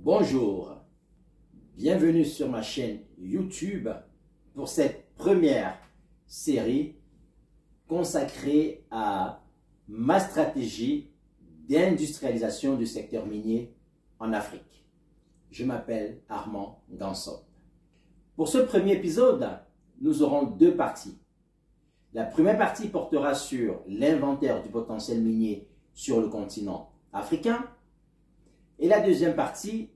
Bonjour, bienvenue sur ma chaîne YouTube pour cette première série consacrée à ma stratégie d'industrialisation du secteur minier en Afrique. Je m'appelle Armand Gansop. Pour ce premier épisode, nous aurons deux parties. La première partie portera sur l'inventaire du potentiel minier sur le continent africain. Et la deuxième partie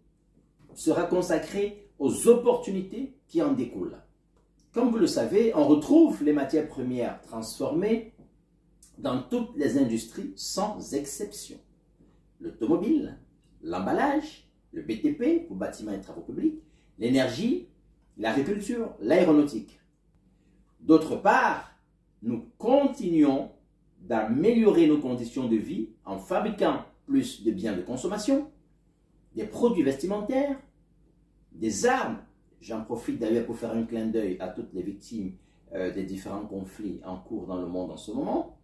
sera consacrée aux opportunités qui en découlent. Comme vous le savez, on retrouve les matières premières transformées dans toutes les industries sans exception. L'automobile, l'emballage, le BTP pour bâtiments et travaux publics, l'énergie, l'agriculture, l'aéronautique. D'autre part, nous continuons d'améliorer nos conditions de vie en fabriquant plus de biens de consommation, des produits vestimentaires, des armes. J'en profite d'ailleurs pour faire un clin d'œil à toutes les victimes des différents conflits en cours dans le monde en ce moment.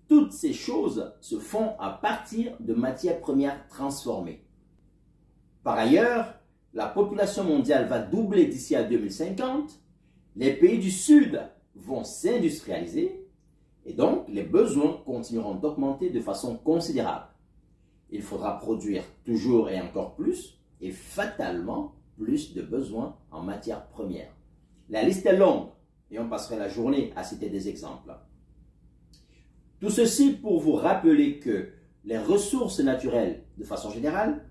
Toutes ces choses se font à partir de matières premières transformées. Par ailleurs, la population mondiale va doubler d'ici à 2050. Les pays du Sud vont s'industrialiser et donc les besoins continueront d'augmenter de façon considérable. Il faudra produire toujours et encore plus et fatalement plus de besoins en matières premières. La liste est longue et on passerait la journée à citer des exemples. Tout ceci pour vous rappeler que les ressources naturelles de façon générale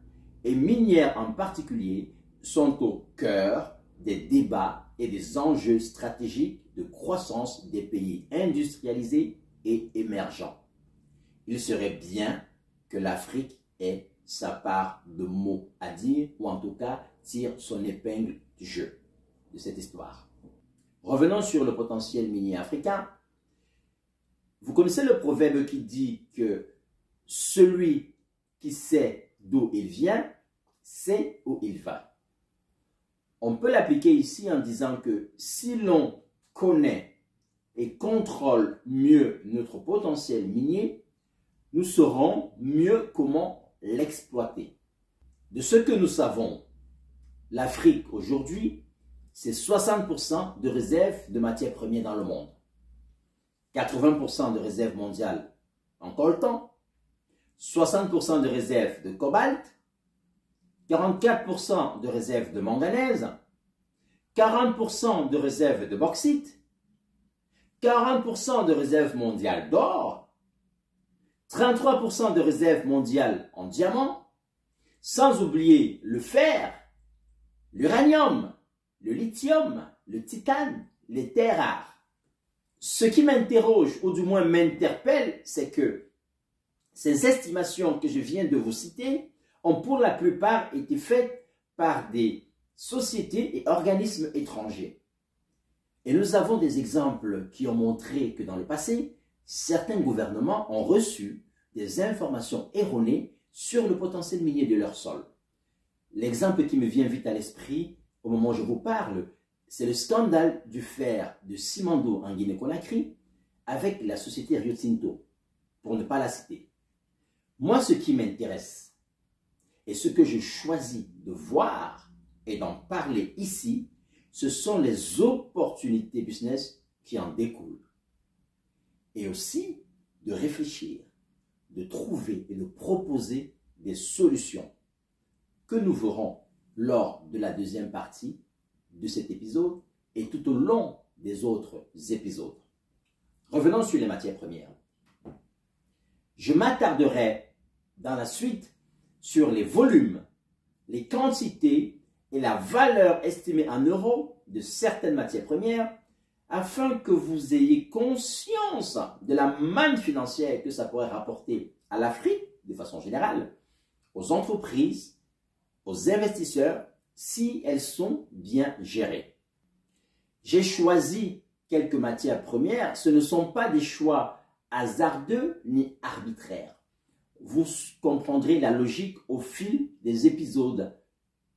et minières en particulier sont au cœur des débats et des enjeux stratégiques de croissance des pays industrialisés et émergents. Il serait bien que l'Afrique ait sa part de mots à dire, ou en tout cas tire son épingle du jeu de cette histoire. Revenons sur le potentiel minier africain. Vous connaissez le proverbe qui dit que celui qui sait d'où il vient, sait où il va. On peut l'appliquer ici en disant que si l'on connaît et contrôle mieux notre potentiel minier, nous saurons mieux comment l'exploiter. De ce que nous savons, l'Afrique aujourd'hui, c'est 60% de réserves de matières premières dans le monde. 80% de réserves mondiales en coltan, 60% de réserves de cobalt, 44% de réserves de manganèse, 40% de réserves de bauxite, 40% de réserves mondiales d'or, 33% de réserves mondiales en diamants, sans oublier le fer, l'uranium, le lithium, le titane, les terres rares. Ce qui m'interroge, ou du moins m'interpelle, c'est que ces estimations que je viens de vous citer ont pour la plupart été faites par des sociétés et organismes étrangers. Et nous avons des exemples qui ont montré que dans le passé, certains gouvernements ont reçu des informations erronées sur le potentiel minier de leur sol. L'exemple qui me vient vite à l'esprit au moment où je vous parle, c'est le scandale du fer de Simandou en Guinée-Conakry avec la société Rio Tinto, pour ne pas la citer. Moi, ce qui m'intéresse et ce que je choisis de voir et d'en parler ici, ce sont les opportunités business qui en découlent. Et aussi de réfléchir, de trouver et de proposer des solutions que nous verrons lors de la deuxième partie de cet épisode et tout au long des autres épisodes. Revenons sur les matières premières. Je m'attarderai dans la suite sur les volumes, les quantités et la valeur estimée en euros de certaines matières premières afin que vous ayez conscience de la manne financière que ça pourrait rapporter à l'Afrique de façon générale, aux entreprises, aux investisseurs, si elles sont bien gérées. J'ai choisi quelques matières premières, ce ne sont pas des choix hasardeux ni arbitraires. Vous comprendrez la logique au fil des épisodes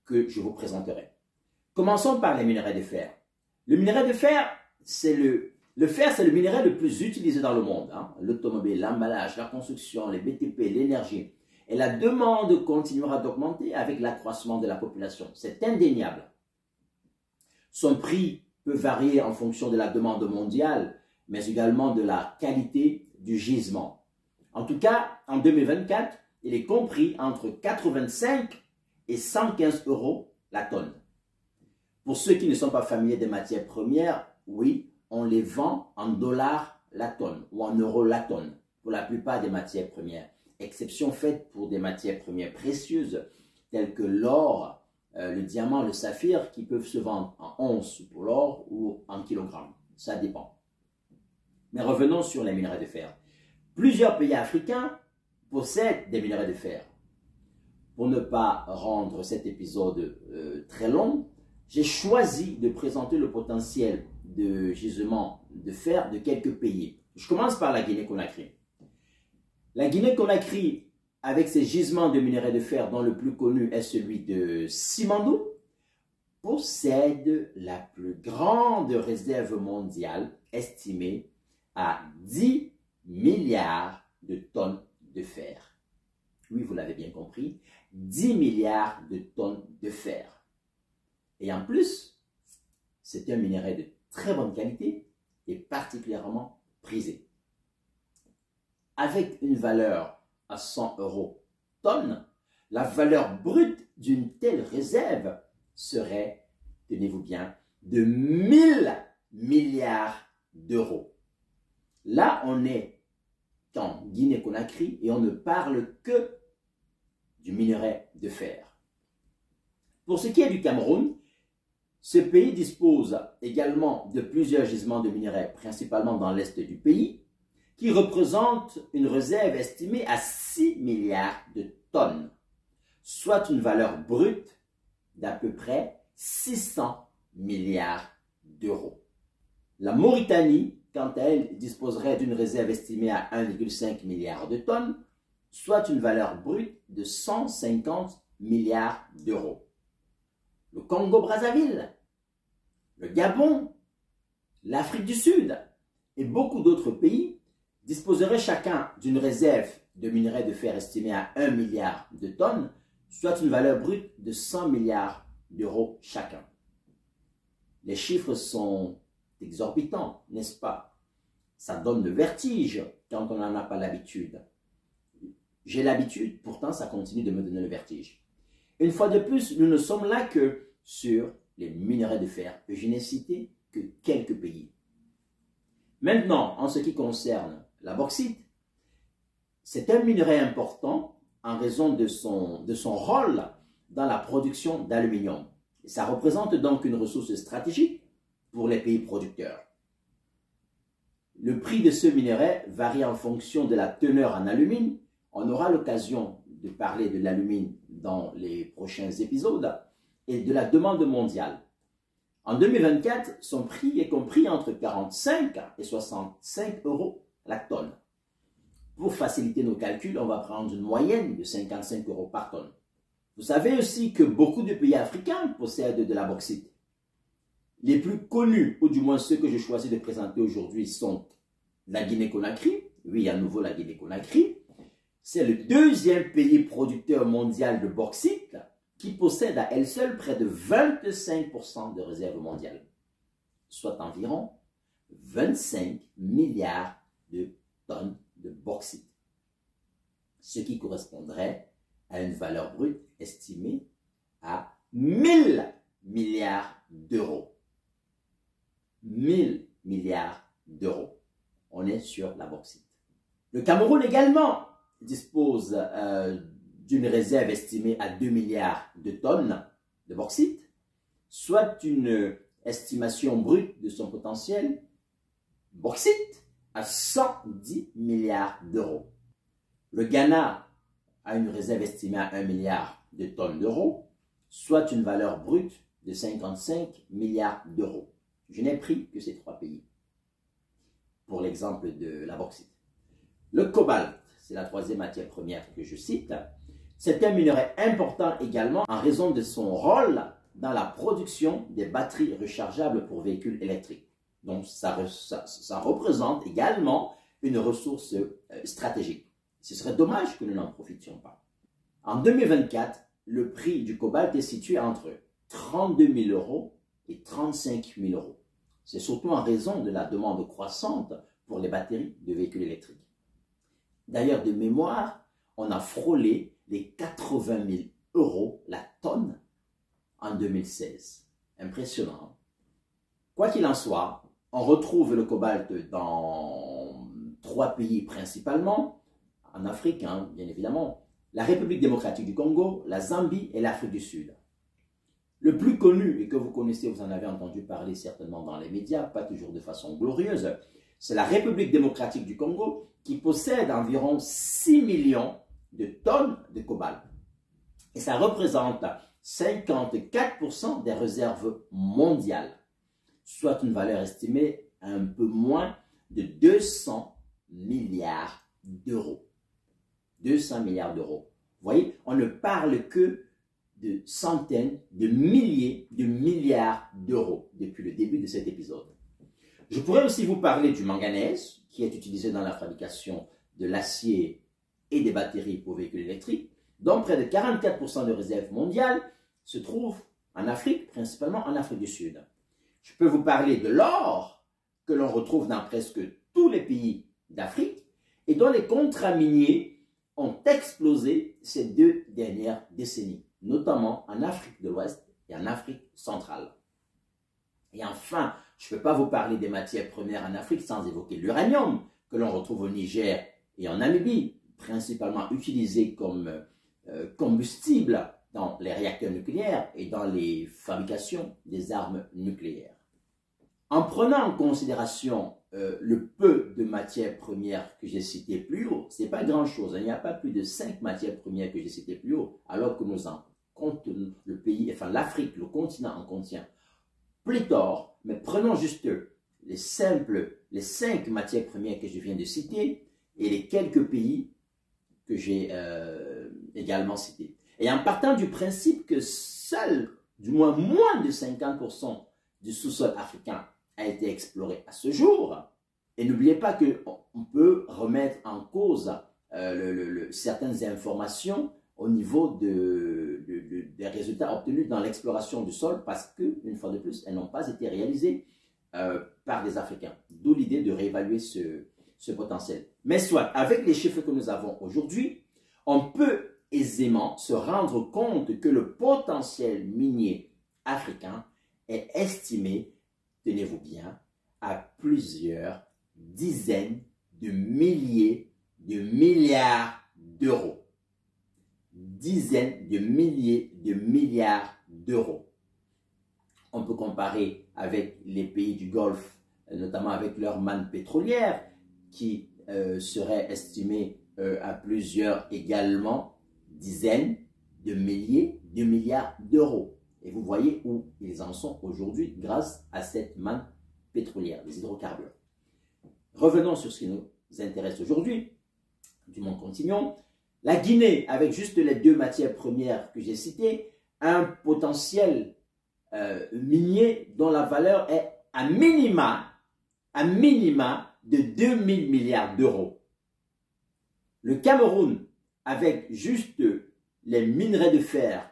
que je vous présenterai. Commençons par les minerais de fer. Le minerai de fer, c'est le fer, c'est le minerai le plus utilisé dans le monde. L'automobile, l'emballage, la construction, les BTP, l'énergie. Et la demande continuera d'augmenter avec l'accroissement de la population. C'est indéniable. Son prix peut varier en fonction de la demande mondiale, mais également de la qualité du gisement. En tout cas, en 2024, il est compris entre 85 et 115 euros la tonne. Pour ceux qui ne sont pas familiers des matières premières, oui, on les vend en dollars la tonne ou en euros la tonne pour la plupart des matières premières. Exception faite pour des matières premières précieuses telles que l'or, le diamant, le saphir qui peuvent se vendre en onces pour l'or ou en kilogrammes. Ça dépend. Mais revenons sur les minerais de fer. Plusieurs pays africains possèdent des minerais de fer. Pour ne pas rendre cet épisode très long, j'ai choisi de présenter le potentiel de gisement de fer de quelques pays. Je commence par la Guinée-Conakry. La Guinée-Conakry, avec ses gisements de minerais de fer dont le plus connu est celui de Simandou, possède la plus grande réserve mondiale estimée à 10 milliards de tonnes de fer. Oui, vous l'avez bien compris, 10 milliards de tonnes de fer. Et en plus, c'est un minerai de très bonne qualité et particulièrement prisé. Avec une valeur à 100 euros tonne, la valeur brute d'une telle réserve serait, tenez-vous bien, de 1000 milliards d'euros. Là, on est en Guinée-Conakry et on ne parle que du minerai de fer. Pour ce qui est du Cameroun, ce pays dispose également de plusieurs gisements de minerais, principalement dans l'est du pays, qui représentent une réserve estimée à 6 milliards de tonnes, soit une valeur brute d'à peu près 600 milliards d'euros. La Mauritanie, quant à elle, disposerait d'une réserve estimée à 1,5 milliard de tonnes, soit une valeur brute de 150 milliards d'euros. Le Congo-Brazzaville, le Gabon, l'Afrique du Sud et beaucoup d'autres pays disposeraient chacun d'une réserve de minerais de fer estimée à 1 milliard de tonnes, soit une valeur brute de 100 milliards d'euros chacun. Les chiffres sont exorbitants, n'est-ce pas? Ça donne le vertige quand on n'en a pas l'habitude. J'ai l'habitude, pourtant ça continue de me donner le vertige. Une fois de plus, nous ne sommes là que sur les minerais de fer. Je n'ai cité que quelques pays. Maintenant, en ce qui concerne la bauxite, c'est un minerai important en raison de son rôle dans la production d'aluminium. Ça représente donc une ressource stratégique pour les pays producteurs. Le prix de ce minerai varie en fonction de la teneur en alumine. On aura l'occasion de parler de l'alumine dans les prochains épisodes et de la demande mondiale. En 2024, son prix est compris entre 45 et 65 euros la tonne. Pour faciliter nos calculs, on va prendre une moyenne de 55 euros par tonne. Vous savez aussi que beaucoup de pays africains possèdent de la bauxite. Les plus connus, ou du moins ceux que je choisis de présenter aujourd'hui, sont la Guinée-Conakry. Oui, à nouveau la Guinée-Conakry. C'est le deuxième pays producteur mondial de bauxite qui possède à elle seule près de 25% de réserves mondiales, soit environ 25 milliards de tonnes de bauxite, ce qui correspondrait à une valeur brute estimée à 1000 milliards d'euros. 1000 milliards d'euros. On est sur la bauxite. Le Cameroun également dispose d'une réserve estimée à 2 milliards de tonnes de bauxite, soit une estimation brute de son potentiel bauxite à 110 milliards d'euros. Le Ghana a une réserve estimée à 1 milliard de tonnes d'euros, soit une valeur brute de 55 milliards d'euros. Je n'ai pris que ces trois pays pour l'exemple de la bauxite. Le cobalt, c'est la troisième matière première que je cite. C'est un minerai important également en raison de son rôle dans la production des batteries rechargeables pour véhicules électriques. Donc, ça représente également une ressource stratégique. Ce serait dommage que nous n'en profitions pas. En 2024, le prix du cobalt est situé entre 32 000 euros et 35 000 euros. C'est surtout en raison de la demande croissante pour les batteries de véhicules électriques. D'ailleurs, de mémoire, on a frôlé les 80 000 euros la tonne en 2016. Impressionnant. Quoi qu'il en soit, on retrouve le cobalt dans 3 pays principalement, en Afrique, bien évidemment, la République démocratique du Congo, la Zambie et l'Afrique du Sud. Le plus connu, et que vous connaissez, vous en avez entendu parler certainement dans les médias, pas toujours de façon glorieuse, c'est la République démocratique du Congo qui possède environ 6 millions de tonnes de cobalt. Et ça représente 54% des réserves mondiales, soit une valeur estimée à un peu moins de 200 milliards d'euros. 200 milliards d'euros. Vous voyez, on ne parle que de centaines, de milliers de milliards d'euros depuis le début de cet épisode. Je pourrais aussi vous parler du manganèse, qui est utilisé dans la fabrication de l'acier et des batteries pour véhicules électriques, dont près de 44% de réserves mondiales se trouvent en Afrique, principalement en Afrique du Sud. Je peux vous parler de l'or, que l'on retrouve dans presque tous les pays d'Afrique, et dont les contrats miniers ont explosé ces 2 dernières décennies, notamment en Afrique de l'Ouest et en Afrique centrale. Et enfin, je ne peux pas vous parler des matières premières en Afrique sans évoquer l'uranium, que l'on retrouve au Niger et en Namibie, principalement utilisé comme combustible dans les réacteurs nucléaires et dans les fabrications des armes nucléaires. En prenant en considération le peu de matières premières que j'ai citées plus haut, ce n'est pas grand-chose. Il n'y a pas plus de 5 matières premières que j'ai citées plus haut, alors que nous en comptons, le pays, enfin l'Afrique, le continent en contient pléthore. Mais prenons juste les 5 matières premières que je viens de citer et les quelques pays que j'ai également cités. Et en partant du principe que seul, du moins de 50% du sous-sol africain a été exploré à ce jour, et n'oubliez pas qu'on peut remettre en cause certaines informations au niveau des résultats obtenus dans l'exploration du sol, parce que, une fois de plus, elles n'ont pas été réalisées par des Africains. D'où l'idée de réévaluer ce potentiel. Mais soit, avec les chiffres que nous avons aujourd'hui, on peut aisément se rendre compte que le potentiel minier africain est estimé, tenez-vous bien, à plusieurs dizaines de milliers de milliards d'euros. Dizaines de milliers de milliards d'euros. On peut comparer avec les pays du Golfe, notamment avec leur manne pétrolière, qui serait estimée à plusieurs également dizaines de milliers de milliards d'euros. Et vous voyez où ils en sont aujourd'hui grâce à cette manne pétrolière, les hydrocarbures. Revenons sur ce qui nous intéresse aujourd'hui. Du moins, continuons. La Guinée, avec juste les 2 matières premières que j'ai citées, a un potentiel minier dont la valeur est à minima de 2000 milliards d'euros. Le Cameroun, avec juste les minerais de fer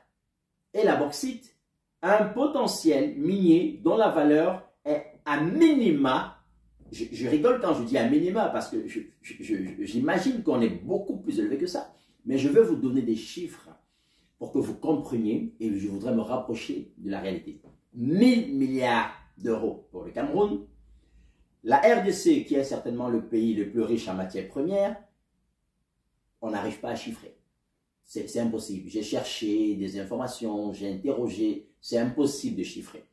et la bauxite, a un potentiel minier dont la valeur est à minima, je rigole quand je dis à minima parce que j'imagine qu'on est beaucoup plus élevé que ça, mais je vais vous donner des chiffres pour que vous compreniez et je voudrais me rapprocher de la réalité. 1000 milliards d'euros pour le Cameroun. La RDC, qui est certainement le pays le plus riche en matières premières, on n'arrive pas à chiffrer. C'est impossible. J'ai cherché des informations, j'ai interrogé, c'est impossible de chiffrer.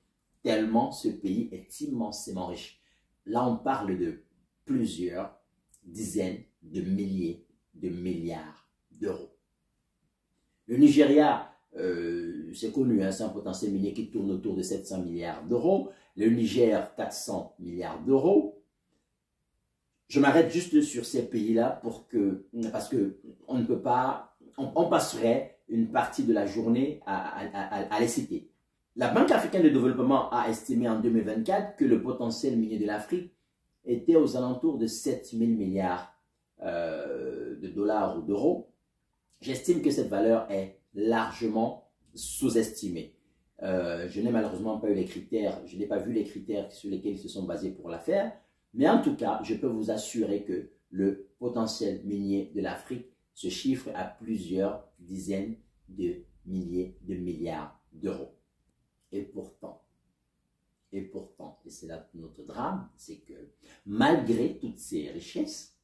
Tellement ce pays est immensément riche. Là, on parle de plusieurs dizaines de milliers de milliards d'euros. Le Nigeria, c'est connu, c'est un potentiel minier qui tourne autour de 700 milliards d'euros. Le Niger, 400 milliards d'euros. Je m'arrête juste sur ces pays-là parce que on ne peut pas, on passerait une partie de la journée à les citer. La Banque africaine de développement a estimé en 2024 que le potentiel minier de l'Afrique était aux alentours de 7 000 milliards de dollars ou d'euros. J'estime que cette valeur est largement sous-estimée. Je n'ai malheureusement pas eu les critères, je n'ai pas vu les critères sur lesquels ils se sont basés pour la faire, mais en tout cas, je peux vous assurer que le potentiel minier de l'Afrique se chiffre à plusieurs dizaines de milliers de milliards d'euros. Et pourtant, et c'est là notre drame, c'est que malgré toutes ces richesses,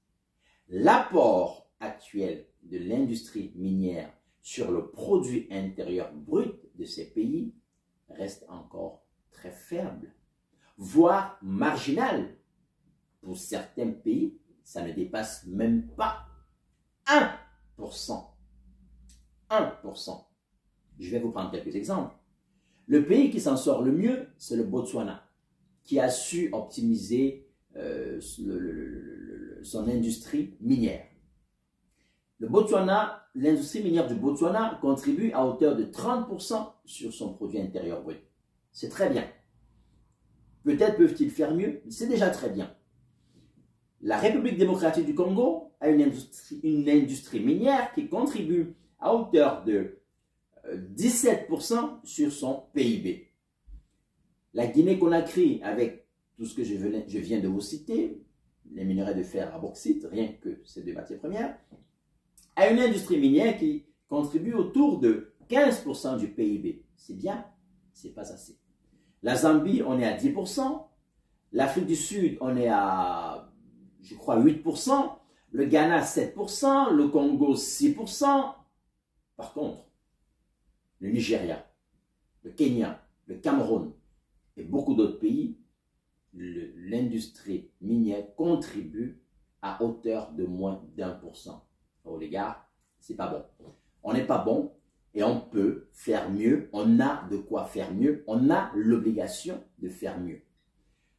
l'apport actuel de l'industrie minière sur le produit intérieur brut de ces pays reste encore très faible, voire marginal. Pour certains pays, ça ne dépasse même pas 1%. 1%. Je vais vous prendre quelques exemples. Le pays qui s'en sort le mieux, c'est le Botswana, qui a su optimiser son industrie minière. Le Botswana, l'industrie minière du Botswana contribue à hauteur de 30% sur son produit intérieur brut. C'est très bien. Peut-être peuvent-ils faire mieux, mais c'est déjà très bien. La République démocratique du Congo a une industrie minière qui contribue à hauteur de 17% sur son PIB. La Guinée-Conakry, avec tout ce que je viens de vous citer, les minerais de fer à bauxite, rien que ces deux matières premières, a une industrie minière qui contribue autour de 15% du PIB. C'est bien, c'est pas assez. La Zambie, on est à 10%. L'Afrique du Sud, on est à, je crois, 8%. Le Ghana, 7%. Le Congo, 6%. Par contre, le Nigeria, le Kenya, le Cameroun et beaucoup d'autres pays, l'industrie minière contribue à hauteur de moins d'1%. Oh les gars, c'est pas bon. On n'est pas bon et on peut faire mieux. On a de quoi faire mieux. On a l'obligation de faire mieux.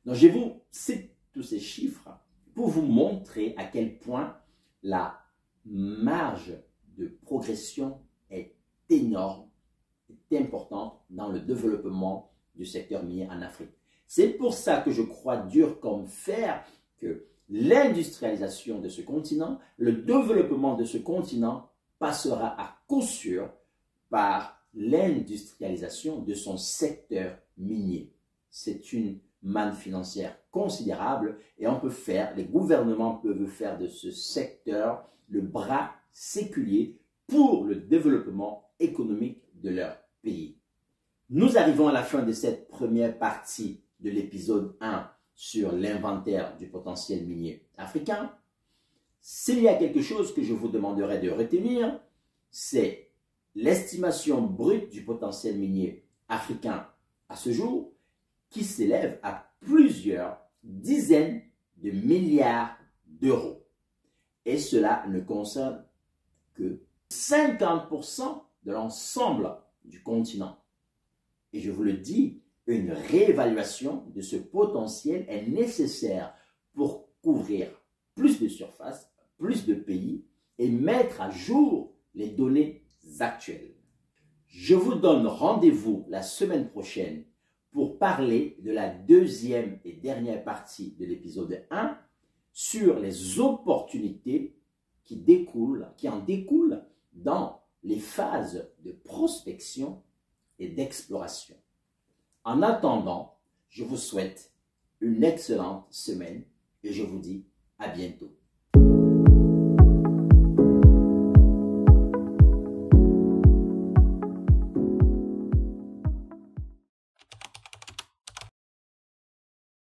Donc je vous cite tous ces chiffres pour vous montrer à quel point la marge de progression est énorme, est importante dans le développement du secteur minier en Afrique. C'est pour ça que je crois dur comme fer que l'industrialisation de ce continent, le développement de ce continent passera à coup sûr par l'industrialisation de son secteur minier. C'est une manne financière considérable et on peut faire, les gouvernements peuvent faire de ce secteur le bras séculier pour le développement économique de leur pays. Nous arrivons à la fin de cette première partie de l'épisode 1 sur l'inventaire du potentiel minier africain. S'il y a quelque chose que je vous demanderai de retenir, c'est l'estimation brute du potentiel minier africain à ce jour, qui s'élève à plusieurs dizaines de milliards d'euros. Et cela ne concerne que 50% de l'ensemble du continent. Et je vous le dis, une réévaluation de ce potentiel est nécessaire pour couvrir plus de surface, plus de pays et mettre à jour les données actuelles. Je vous donne rendez-vous la semaine prochaine pour parler de la deuxième et dernière partie de l'épisode 1 sur les opportunités qui en découlent dans les phases de prospection et d'exploration. En attendant, je vous souhaite une excellente semaine et je vous dis à bientôt.